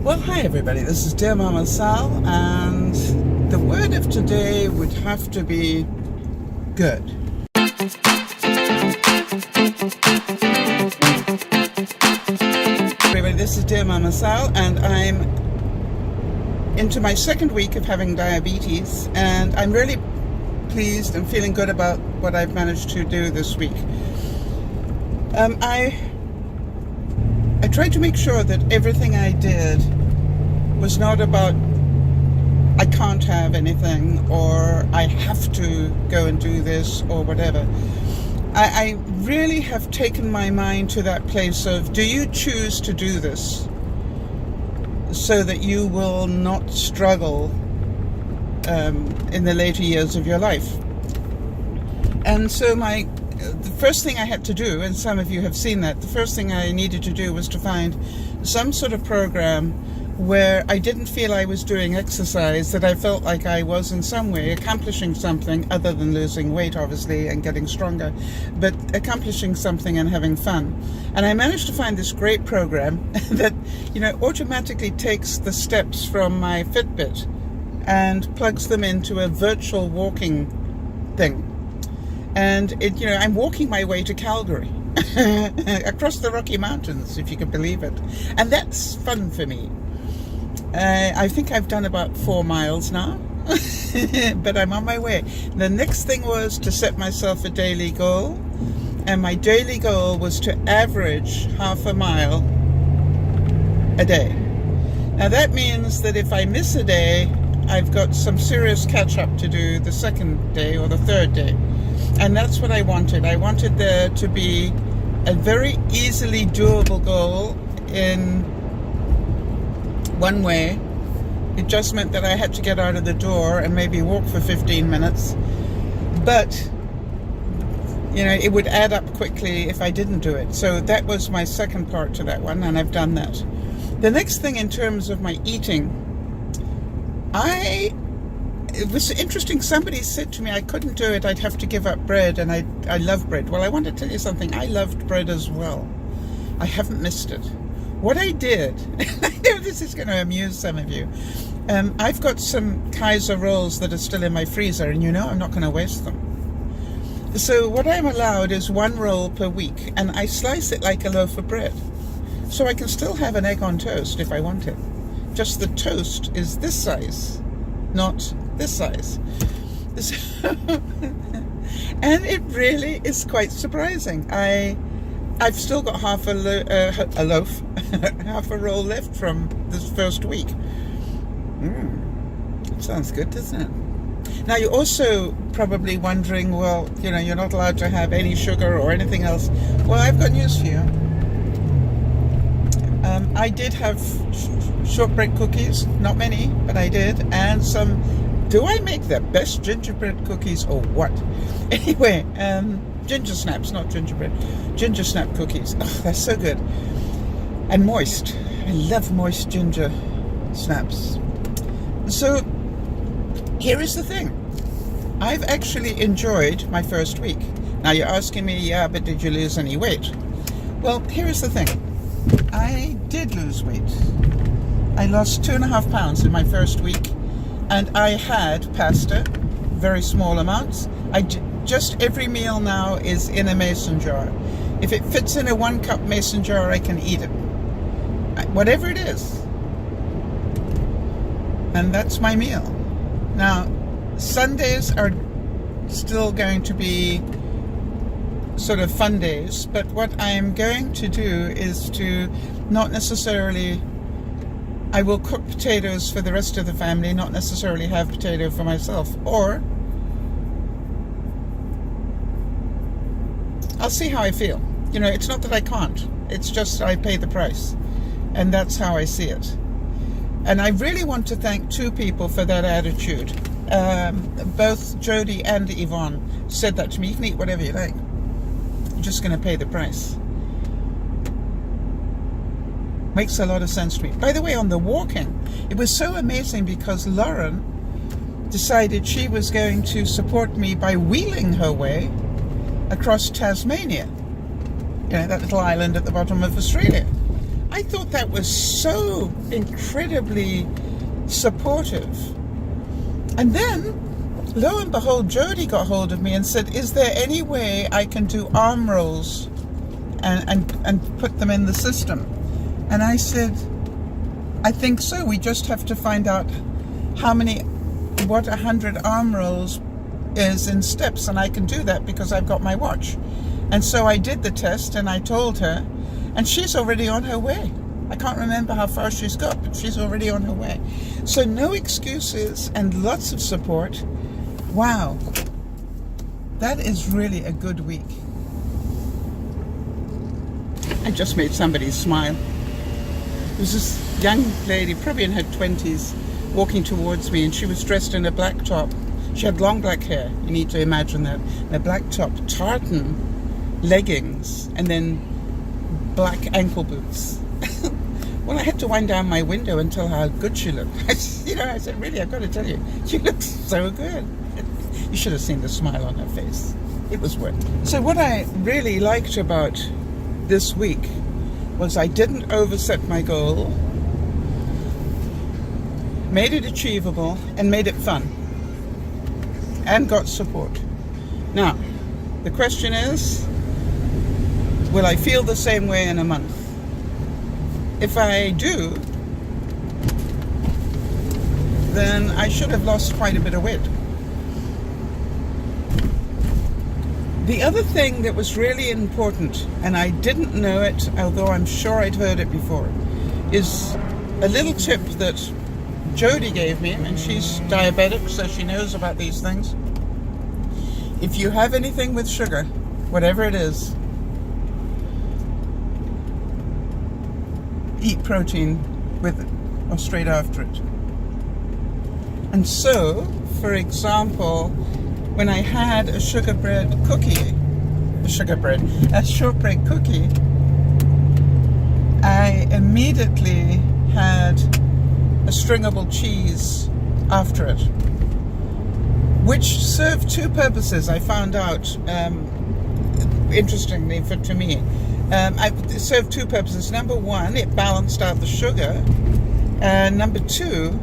Well, hi everybody, this is DearMamaSal, and the word of today would have to be good. Everybody, this is DearMamaSal, and I'm into my second week of having diabetes, and I'm really pleased and feeling good about what I've managed to do this week. I tried to make sure that everything I did was not about I can't have anything or I have to go and do this or whatever. I really have taken my mind to that place of, do you choose to do this so that you will not struggle in the later years of your life? And so the first thing I had to do, and some of you have seen that, the first thing I needed to do was to find some sort of program where I didn't feel I was doing exercise, that I felt like I was in some way accomplishing something other than losing weight, obviously, and getting stronger, but accomplishing something and having fun. And I managed to find this great program that, automatically takes the steps from my Fitbit and plugs them into a virtual walking thing. And I'm walking my way to Calgary across the Rocky Mountains, if you can believe it. And that's fun for me. I think I've done about 4 miles now, but I'm on my way. The next thing was to set myself a daily goal, and my daily goal was to average half a mile a day. Now that means that if I miss a day, I've got some serious catch up to do the second day or the third day. And that's what I wanted. I wanted there to be a very easily doable goal in one way. It just meant that I had to get out of the door and maybe walk for 15 minutes. But, it would add up quickly if I didn't do it. So that was my second part to that one, and I've done that. The next thing in terms of my eating, it was interesting. Somebody said to me I couldn't do it, I'd have to give up bread, and I love bread. Well, I want to tell you something. I loved bread as well. I haven't missed it. What I did, I know this is going to amuse some of you. I've got some Kaiser rolls that are still in my freezer, and I'm not going to waste them. So what I'm allowed is 1 roll per week, and I slice it like a loaf of bread. So I can still have an egg on toast if I want it. Just the toast is this size, not this size. And it really is quite surprising. I've still got half a loaf, half a roll left from this first week. Sounds good, doesn't it? Now you're also probably wondering, well, you're not allowed to have any sugar or anything else. Well, I've got news for you. I did have shortbread cookies, not many, but I did, and some. Do I make the best gingerbread cookies or what? Anyway, ginger snaps, not gingerbread. Ginger snap cookies. Oh, they're so good. And moist. I love moist ginger snaps. So, here is the thing. I've actually enjoyed my first week. Now you're asking me, yeah, but did you lose any weight? Well, here is the thing. I did lose weight. I lost 2.5 pounds in my first week. And I had pasta, very small amounts. Just every meal now is in a mason jar. If it fits in a 1-cup mason jar, I can eat it. Whatever it is. And that's my meal. Now, Sundays are still going to be sort of fun days, but what I am going to do is to not necessarily... I will cook potatoes for the rest of the family, not necessarily have potato for myself. Or I'll see how I feel. It's not that I can't. It's just I pay the price. And that's how I see it. And I really want to thank 2 people for that attitude. Both Jody and Yvonne said that to me. You can eat whatever you like. You're just going to pay the price. Makes a lot of sense to me. By the way, on the walking, it was so amazing because Lauren decided she was going to support me by wheeling her way across Tasmania. That little island at the bottom of Australia. I thought that was so incredibly supportive. And then, lo and behold, Jody got hold of me and said, is there any way I can do arm rolls and put them in the system? And I said, I think so. We just have to find out what 100 arm rolls is in steps, and I can do that because I've got my watch. And so I did the test, and I told her, and she's already on her way. I can't remember how far she's got, but she's already on her way. So no excuses and lots of support. Wow. That is really a good week. I just made somebody smile. There was this young lady, probably in her 20s, walking towards me, and she was dressed in a black top. She had long black hair. You need to imagine that. And a black top, tartan leggings, and then black ankle boots. Well, I had to wind down my window and tell her how good she looked. I said, really, I've got to tell you, she looks so good. You should have seen the smile on her face. It was worth it. So what I really liked about this week was I didn't overset my goal, made it achievable, and made it fun, and got support. Now, the question is, will I feel the same way in a month? If I do, then I should have lost quite a bit of weight. The other thing that was really important, and I didn't know it, although I'm sure I'd heard it before, is a little tip that Jody gave me, and she's diabetic, so she knows about these things. If you have anything with sugar, whatever it is, eat protein with it, or straight after it. And so, for example, when I had a shortbread cookie, I immediately had a stringable cheese after it, which served two purposes. I found out, interestingly to me, it served two purposes. Number one, it balanced out the sugar, and number two,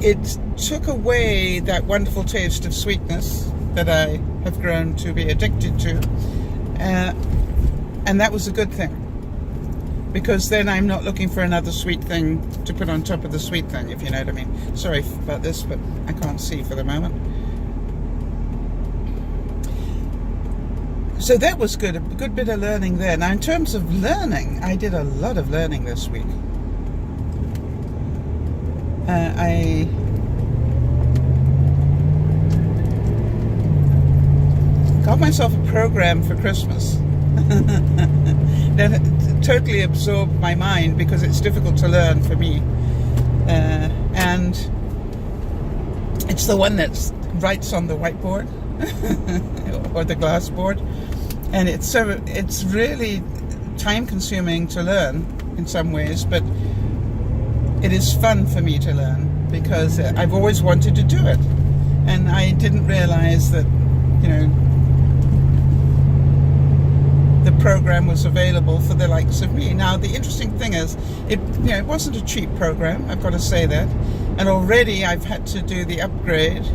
it took away that wonderful taste of sweetness that I have grown to be addicted to, and that was a good thing, because then I'm not looking for another sweet thing to put on top of the sweet thing, if you know what I mean. Sorry about this, but I can't see for the moment. So that was good, a good bit of learning there. Now in terms of learning, I did a lot of learning this week. I got myself a program for Christmas that totally absorbed my mind, because it's difficult to learn for me. And it's the one that writes on the whiteboard or the glass board. And it's really time consuming to learn in some ways, but it is fun for me to learn because I've always wanted to do it. And I didn't realize that, the program was available for the likes of me. Now, the interesting thing is, it wasn't a cheap program, I've got to say that. And already I've had to do the upgrade.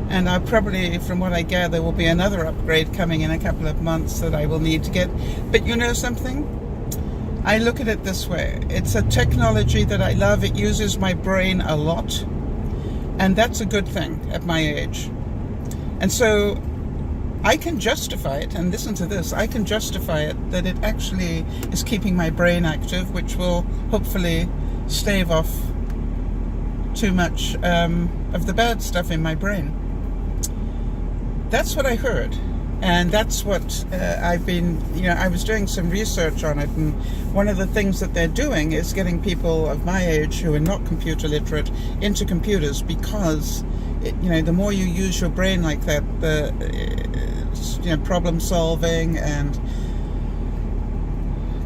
And I probably, from what I gather, will be another upgrade coming in a couple of months that I will need to get. But you know something? I look at it this way. It's a technology that I love. It uses my brain a lot. And that's a good thing at my age. And so I can justify it, and listen to this, I can justify it that it actually is keeping my brain active, which will hopefully stave off too much of the bad stuff in my brain. That's what I heard, and that's what I've been, I was doing some research on it, and one of the things that they're doing is getting people of my age who are not computer literate into computers, because the more you use your brain like that, the problem solving and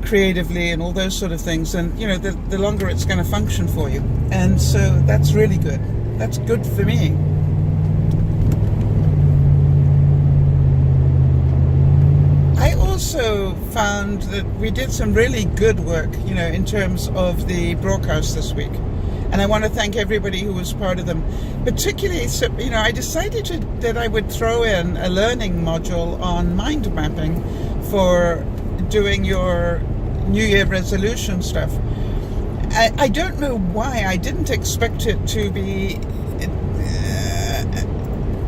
creatively and all those sort of things, and the longer it's going to function for you. And so that's really good. That's good for me. I also found that we did some really good work, in terms of the broadcast this week. And I want to thank everybody who was part of them. Particularly, I decided that I would throw in a learning module on mind mapping for doing your New Year resolution stuff. I don't know why. I didn't expect it to be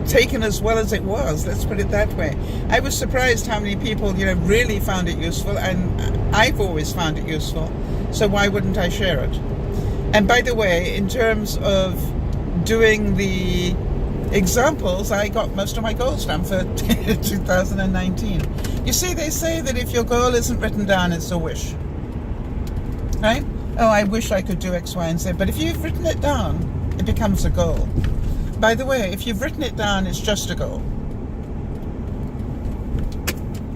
taken as well as it was. Let's put it that way. I was surprised how many people, really found it useful, and I've always found it useful. So why wouldn't I share it? And by the way, in terms of doing the examples, I got most of my goals done for 2019. You see, they say that if your goal isn't written down, it's a wish. Right? Oh, I wish I could do X, Y, and Z. But if you've written it down, it becomes a goal. By the way, if you've written it down, it's just a goal.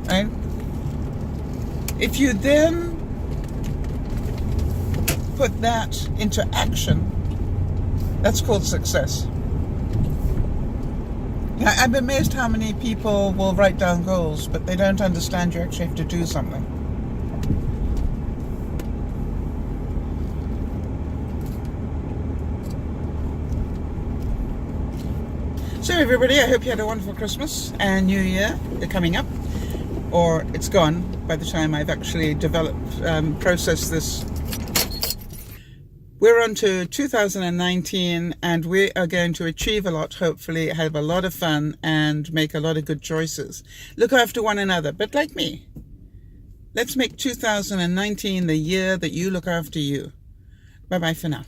Right? If you then put that into action, that's called success. Now, I'm amazed how many people will write down goals, but they don't understand you actually have to do something. So everybody, I hope you had a wonderful Christmas and New Year. They're coming up, or it's gone by the time I've actually processed this. We're on to 2019, and we are going to achieve a lot, hopefully, have a lot of fun, and make a lot of good choices. Look after one another, but like me, let's make 2019 the year that you look after you. Bye-bye for now.